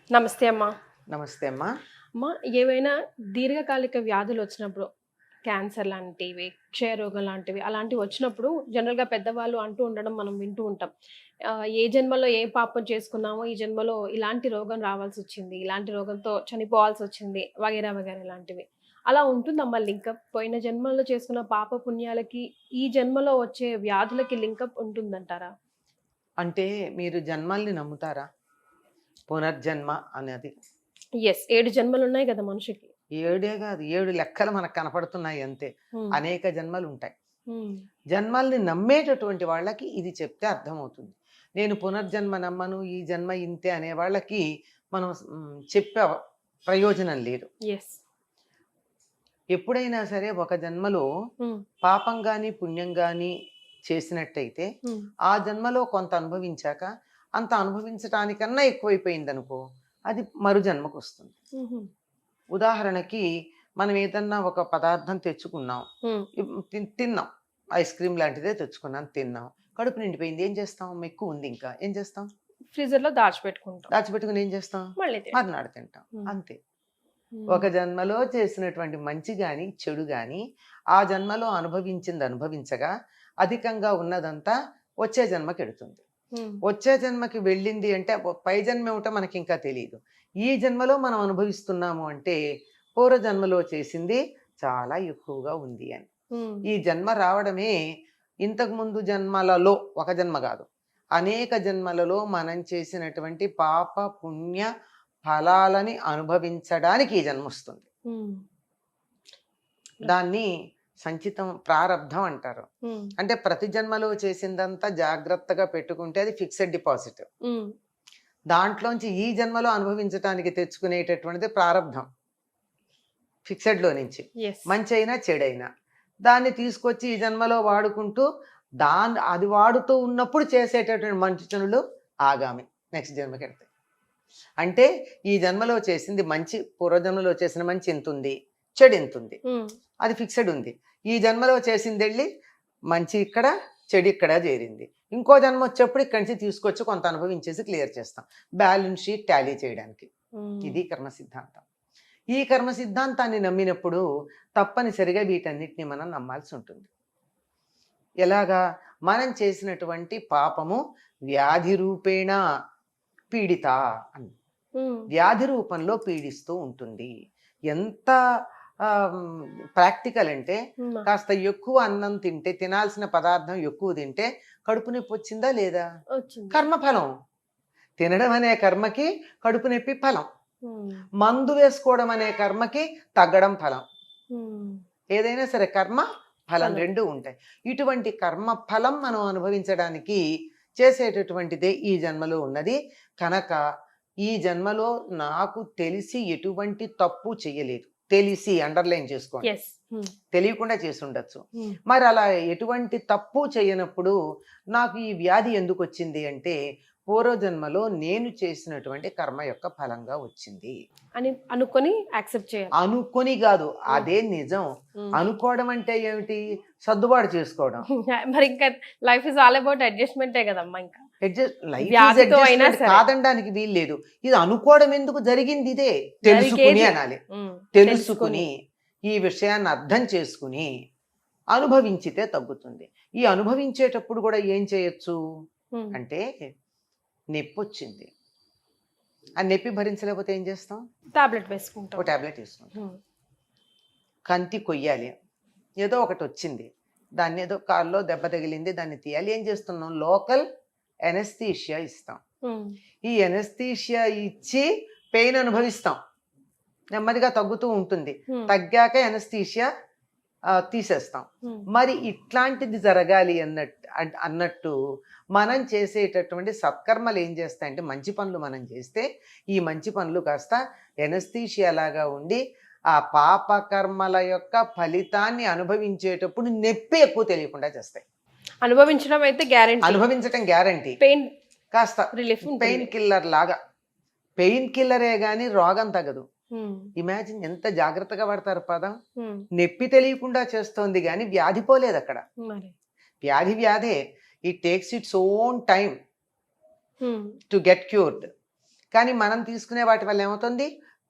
నమస్తే అమ్మా. నమస్తే అమ్మా. అమ్మా, ఏవైనా దీర్ఘకాలిక వ్యాధులు వచ్చినప్పుడు, క్యాన్సర్ లాంటివి, క్షయరోగం లాంటివి, అలాంటివి వచ్చినప్పుడు జనరల్‌గా పెద్దవాళ్ళు అంటూ ఉండడం మనం వింటూ ఉంటాం. ఏ జన్మలో ఏ పాపం చేసుకున్నామో, ఈ జన్మలో ఇలాంటి రోగం రావాల్సొచ్చింది, ఇలాంటి రోగంతో చనిపోవాల్సొచ్చింది, వగైరా వగైరా ఇలాంటివి. అలా ఉంటుందమ్మా లింకప్? పోయిన జన్మలో చేసుకున్న పాప పుణ్యాలకి, ఈ జన్మలో వచ్చే వ్యాధులకి లింకప్ ఉంటుందంటారా? అంటే మీరు జన్మల్ని నమ్ముతారా? పునర్జన్మ అనేది. యెస్. 7 జన్మలున్నాయి గదా మనిషికి. 7 కాదు, 7 లెక్కలు మనకు కనపడుతున్నాయి అంతే. హ్మ్. అనేక జన్మలు ఉంటాయి. హ్మ్. జన్మల్ని నమ్మేటటువంటి వాళ్ళకి ఇది చెప్తే అర్థమవుతుంది. నేను పునర్జన్మ నమ్మను, ఈ జన్మ ఇంతే అనే వాళ్ళకి మనం చెప్పే ప్రయోజనం లేదు. యెస్. ఎప్పుడైనా సరే ఒక జన్మలో హ్మ్. పాపం గాని పుణ్యం గాని చేసినట్టయితే హ్మ్. ఆ జన్మలో కొంత అనుభవించాక అంత అనుభవించటానికన్నా ఎక్కువైపోయిందనుకో, అది మరు జన్మకు వస్తుంది. హుహు. ఉదాహరణకి మనం ఏదన్నా ఒక పదార్థం తెచ్చుకున్నాం, హ్మ్. తిన్నాం, ఐస్ క్రీమ్ లాంటిదే తెచ్చుకున్నాం, తిన్నాం, కడుపు నిండిపోయింది, ఏం చేస్తాం? ఎక్కువ ఉంది, ఇంకా ఏం చేస్తాం? ఫ్రీజర్‌లో దాచిపెట్టుకుంటాం. దాచిపెట్టుకుని ఏం చేస్తాం? మళ్ళీ తింటాం. మర్నాడు తింటాం, హ్మ్. అంతే. హ్మ్. ఒక జన్మలో చేసినటువంటి మంచి గాని చెడు గాని ఆ జన్మలో అనుభవించింది అనుభవించగా అధికంగా ఉన్నదంతా వచ్చే జన్మకి ఎడుతుంది. హ్మ్. వచ్చే జన్మకి వెళ్ళింది అంటే పై జన్మ ఏమిటో మనకి ఇంకా తెలియదు. ఈ జన్మలో మనం అనుభవిస్తున్నాము అంటే పూర్వ జన్మలో చేసింది చాలా ఎక్కువగా ఉంది అని. హ్మ్. ఈ జన్మ రావడమే ఇంతకు ముందు జన్మలలో, ఒక జన్మ కాదు, అనేక జన్మలలో మనం చేసినటువంటి పాప పుణ్య ఫలాలని అనుభవించడానికి ఈ జన్మ వస్తుంది. హ్మ్. దాన్ని సంచితం ప్రారబ్ధం అంటారు. హ్మ్. అంటే ప్రతి జన్మలో చేసిందంతా జాగ్రత్తగా పెట్టుకుంటే అది ఫిక్స్డ్ డిపాజిట్. హ్మ్. దాంట్లోంచి ఈ జన్మలో అనుభవించటానికి తెచ్చుకునేటటువంటిది ప్రారబ్ధం, ఫిక్సెడ్లో నుంచి. యెస్. మంచైనా చెడైనా దాన్ని తీసుకొచ్చి ఈ జన్మలో వాడుకుంటూ అది వాడుతూ ఉన్నప్పుడు చేసేటటువంటి మంచి పనులు ఆగామి నెక్స్ట్ జన్మకి వెళ్తాయి. అంటే ఈ జన్మలో చేసింది మంచి, పూర్వజన్మలో చేసిన మంచి ఎంత ఉంది, చెడు ఎంత ఉంది, హ్మ్. అది ఫిక్సెడ్ ఉంది. ఈ జన్మలో చేసింది వెళ్ళి మంచి ఇక్కడ, చెడు ఇక్కడ చేరింది. ఇంకో జన్మ వచ్చేప్పుడు ఇక్కడి నుంచి తీసుకొచ్చి కొంత అనుభవించేసి క్లియర్ చేస్తాం, బ్యాలెన్స్ షీట్ టాలీ చేయడానికి. హ్మ్. ఇది కర్మ సిద్ధాంతం. ఈ కర్మ సిద్ధాంతాన్ని నమ్మినప్పుడు తప్పనిసరిగా వీటన్నిటిని మనం నమ్మాల్సి ఉంటుంది. ఎలాగా? మనం చేసినటువంటి పాపము వ్యాధి రూపేణ పీడిత అని, హ్మ్. వ్యాధి రూపంలో పీడిస్తూ ఉంటుంది. ఎంత ప్రాక్టికల్ అంటే, హ్మ్. కాస్త ఎక్కువ అన్నం తింటే, తినాల్సిన పదార్థం ఎక్కువ తింటే కడుపు నొప్పి వచ్చిందా లేదా? వచ్చింది. కర్మఫలం. తినడం అనే కర్మకి కడుపు నొప్పి ఫలం. హ్మ్. మందు వేసుకోవడం అనే కర్మకి తగ్గడం ఫలం. హ్మ్. ఏదైనా సరే కర్మ ఫలం ఫలం. రెండు ఉంటాయి. ఇటువంటి కర్మ ఫలం మనం అనుభవించడానికి చేసేటటువంటిదే ఈ జన్మలో ఉన్నది. కనుక ఈ జన్మలో నాకు తెలిసి ఎటువంటి తప్పు చేయలేదు. తెలిసి అండర్లైన్ చేసుకోండి, యెస్. హ్మ్. తెలియకుండా చేసి ఉండొచ్చు. హ్మ్. మరి అలా ఎటువంటి తప్పు చేయనప్పుడు నాకు ఈ వ్యాధి ఎందుకు వచ్చింది అంటే, పూర్వజన్మలో నేను చేసినటువంటి కర్మ యొక్క ఫలంగా వచ్చింది అని అనుకొని యాక్సెప్ట్ చేయాలి. అనుకొని. కాదు, అదే నిజం. హ్మ్. అనుకోవడం అంటే ఏమిటి? సర్దుబాటు చేసుకోవడం. మరి ఇంకా లైఫ్ ఈజ్ ఆల్ అబౌట్ అడ్జస్ట్‌మెంటే కదమ్మా ఇంకా. లైఫ్ ఈజ్ వ్యాధితో అయినా అడ్జస్ట్మెంట్ సరే. కాదనడానికి వీలు లేదు. ఇది అనుకోవడం ఎందుకు, జరిగింది ఇదే. తెలుసుకుని జరిగేది. అనాలి. హ్మ్. తెలుసుకుని ఈ విషయాన్ని అర్థం చేసుకుని అనుభవించితే తగ్గుతుంది. ఈ అనుభవించేటప్పుడు కూడా ఏం చేయొచ్చు హ్మ్. అంటే, నొప్పి వచ్చింది, ఆ నొప్పి భరించలేకపోతే ఏం చేస్తాం? టాబ్లెట్ వేసుకుంటాం. ఒక టాబ్లెట్ వేసుకుంటాం. హ్మ్. కంతి కొయ్యాలి, ఏదో ఒకటి వచ్చింది, దాన్ని ఏదో కాల్లో దెబ్బ తగిలింది, దాన్ని తీయాలి, ఏం చేస్తున్నాం? లోకల్ ఎనస్థీషియా ఇస్తాం. హ్మ్. ఈ ఎనస్థీషియా ఇచ్చి పెయిన్ అనుభవిస్తాం, నెమ్మదిగా తగ్గుతూ ఉంటుంది. హ్మ్. తగ్గాక ఎనస్థీషియా తీసేస్తాం. హ్మ్. మరి ఇట్లాంటిది జరగాలి అన్నట్టు మనం చేసేటటువంటి సత్కర్మలు ఏం చేస్తాయంటే, మంచి పనులు మనం చేస్తే ఈ మంచి పనులు కాస్త ఎనస్థీషియా లాగా ఉండి ఆ పాపకర్మల యొక్క ఫలితాన్ని అనుభవించేటప్పుడు నొప్పి ఎక్కువ తెలియకుండా చేస్తాయి. అనుభవించడం అయితే గ్యారంటీ. అనుభవించటం గ్యారంటీ. పెయిన్ కాస్త రిలీఫ్ ఉంటుంది. పెయిన్ కిల్లర్ లాగా. పెయిన్ కిల్లరే కానీ రోగం తగదు. హ్మ్. ఇమాజిన్ ఎంత జాగ్రత్తగా వాడతారు పదం. హ్మ్. నొప్పి తెలియకుండా చేస్తోంది కానీ వ్యాధి పోలేదు అక్కడ. మరి. వ్యాధే. It takes its own time hmm. To get cured. కానీ మనం తీసుకునే వాటి వల్ల ఏమవుతుంది,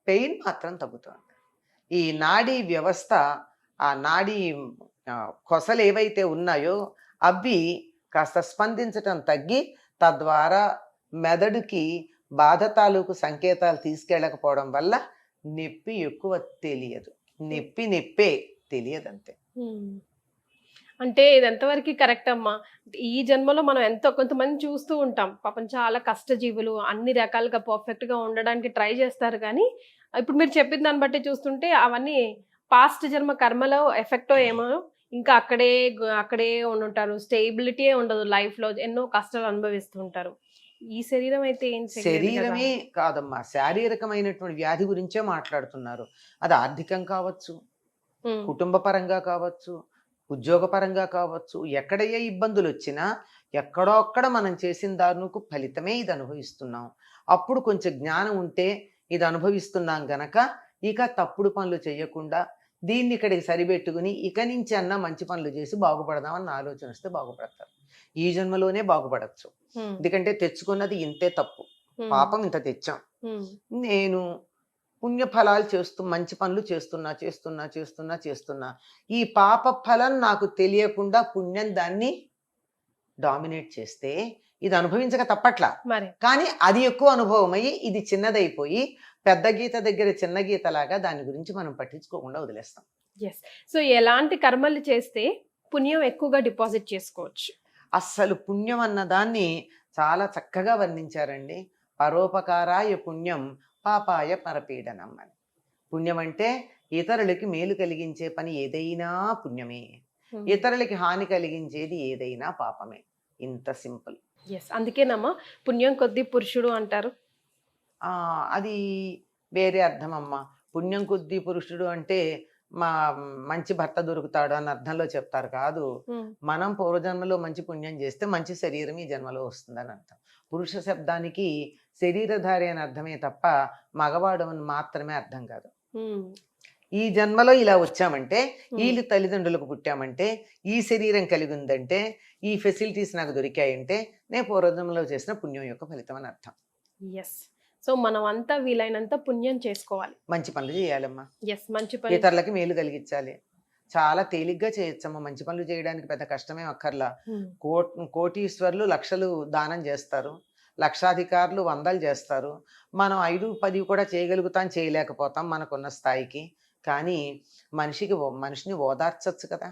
పెయిన్ మాత్రం తగ్గుతుంది. ఈ నాడీ వ్యవస్థ, ఆ నాడీ కొసలు ఏవైతే ఉన్నాయో అవి కాస్త స్పందించటం తగ్గి తద్వారా మెదడుకి బాధ తాలూకు సంకేతాలు తీసుకెళ్ళకపోవడం వల్ల నొప్పి ఎక్కువ తెలియదు. నొప్పే తెలియదు అంతే. అంటే ఇది ఎంతవరకు కరెక్ట్ అమ్మా? ఈ జన్మలో మనం ఎంతో కొంతమంది చూస్తూ ఉంటాం, పాపం చాలా కష్టజీవులు, అన్ని రకాలుగా పర్ఫెక్ట్ గా ఉండడానికి ట్రై చేస్తారు, కానీ ఇప్పుడు మీరు చెప్పిన దాన్ని బట్టి చూస్తుంటే అవన్నీ పాస్ట్ జన్మ కర్మలో ఎఫెక్టో ఏమో, ఇంకా అక్కడే ఉండుంటారు, స్టేబిలిటీ ఉండదు లైఫ్ లో, ఎన్నో కష్టాలు అనుభవిస్తూ ఉంటారు. ఈ శరీరం అయితే ఏం చేయలేదు కదా. శరీరమే కాదమ్మా, శారీరకమైనటువంటి వ్యాధి గురించే మాట్లాడుతున్నారు. అది ఆర్థికం కావచ్చు, కుటుంబ పరంగా కావచ్చు, ఉద్యోగపరంగా కావచ్చు, ఎక్కడ ఏ ఇబ్బందులు వచ్చినా ఎక్కడో అక్కడ మనం చేసిన దారుణకు ఫలితమే ఇది అనుభవిస్తున్నాం. అప్పుడు కొంచెం జ్ఞానం ఉంటే ఇది అనుభవిస్తున్నాం గనక ఇక తప్పుడు పనులు చేయకుండా దీన్ని ఇక్కడికి సరిపెట్టుకుని ఇక నుంచి అన్నా మంచి పనులు చేసి బాగుపడదామన్న ఆలోచన వస్తే బాగుపడతారు. ఈ జన్మలోనే బాగుపడచ్చు. ఎందుకంటే తెచ్చుకున్నది ఇంతే తప్పు, పాపం ఇంత తెచ్చాం. నేను పుణ్యఫలాలు చేస్తూ మంచి పనులు చేస్తున్నా. ఈ పాప ఫలం నాకు తెలియకుండా పుణ్యం దాన్ని డామినేట్ చేస్తే ఇది అనుభవించక తప్పట్లా. కానీ అది ఎక్కువ అనుభవం అయ్యి ఇది చిన్నదైపోయి పెద్ద గీత దగ్గర చిన్న గీత లాగా దాని గురించి మనం పట్టించుకోకుండా వదిలేస్తాం. సో ఎలాంటి కర్మలు చేస్తే పుణ్యం ఎక్కువగా డిపాజిట్ చేసుకోవచ్చు? అస్సలు పుణ్యం అన్న దాన్ని చాలా చక్కగా వర్ణించారండి. పరోపకారాయ పుణ్యం పాపాయ పరపీడనం అని. పుణ్యం అంటే ఇతరులకి మేలు కలిగించే పని ఏదైనా పుణ్యమే, ఇతరులకి హాని కలిగించేది ఏదైనా పాపమే. ఇంత సింపుల్. అందుకేనమ్మా పుణ్యం కొద్ది పురుషుడు అంటారు. అది వేరే అర్థం అమ్మా. పుణ్యం కొద్ది పురుషుడు అంటే మంచి భర్త దొరుకుతాడు అన్న అర్థంలో చెప్తారు కాదు. మనం పూర్వజన్మలో మంచి పుణ్యం చేస్తే మంచి శరీరం ఈ జన్మలో వస్తుందని అర్థం. పురుష శబ్దానికి శరీరధారి అని అర్థమే తప్ప మగవాడు అని మాత్రమే అర్థం కాదు. ఈ జన్మలో ఇలా వచ్చామంటే, వీళ్ళు తల్లిదండ్రులకు పుట్టామంటే, ఈ శరీరం కలిగి ఉందంటే, ఈ ఫెసిలిటీస్ నాకు దొరికాయంటే నేను పూర్వజన్మలో చేసిన పుణ్యం యొక్క ఫలితం అని అర్థం. సో మనం అంతా వీలైనంత పుణ్యం చేసుకోవాలి, మంచి పనులు చేయాలమ్మా. మంచి పనులు, ఇతరులకి మేలు కలిగించాలి. చాలా తేలిగ్గా చేయొచ్చమ్మా మంచి పనులు చేయడానికి, పెద్ద కష్టమే అక్కర్లా. కోటీశ్వర్లు లక్షలు దానం చేస్తారు, లక్షాధికారులు వందలు చేస్తారు. మనం 5-10 కూడా చేయగలుగుతాం, చేయలేకపోతాం మనకున్న స్థాయికి. కానీ మనిషిని ఓదార్చచ్చు కదా,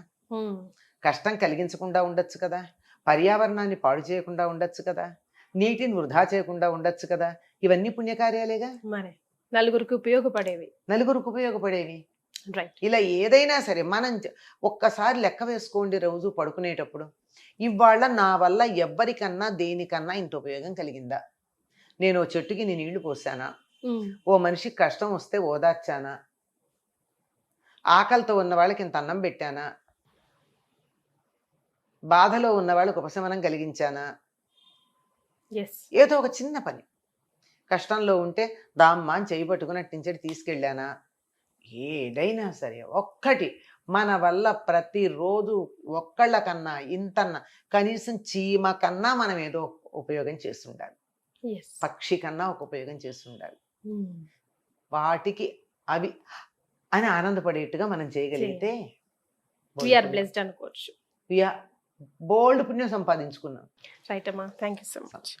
కష్టం కలిగించకుండా ఉండొచ్చు కదా, పర్యావరణాన్ని పాడు చేయకుండా ఉండొచ్చు కదా, నీటిని వృధా చేయకుండా ఉండొచ్చు కదా. ఇవన్నీ పుణ్యకార్యాలేగా, నలుగురికి ఉపయోగపడేవి. ఇలా ఏదైనా సరే మనం ఒక్కసారి లెక్క వేసుకోండి. రోజు పడుకునేటప్పుడు ఇవాళ నా వల్ల ఎవ్వరికన్నా దేనికన్నా ఇంత ఉపయోగం కలిగిందా? నేను ఓ చెట్టుకి నేను నీళ్లు పోసానా? ఓ మనిషికి కష్టం వస్తే ఓదార్చానా? ఆకలితో ఉన్న వాళ్ళకి ఇంత అన్నం పెట్టానా? బాధలో ఉన్న వాళ్ళకి ఉపశమనం కలిగించానా? ఏదో ఒక చిన్న పని. కష్టంలో ఉంటే దామ్మా అని చేయి పట్టుకుని అట్టించడి తీసుకెళ్ళానా? ఏదైనా సరే ఒక్కటి మన వల్ల ప్రతిరోజు ఒక్కళ్ళకన్నా ఇంతన్నా, కనీసం చీమ కన్నా మనం ఏదో ఉపయోగం చేస్తుండాలి, పక్షి కన్నా ఒక ఉపయోగం చేస్తుండాలి. వాటికి అవి అని ఆనందపడేట్టుగా మనం చేయగలిగితే అనుకోవచ్చు. బోల్డ్ పుణ్యం సంపాదించుకున్నాం. రైట్ అమ్మా, థ్యాంక్ యూ సో మచ్.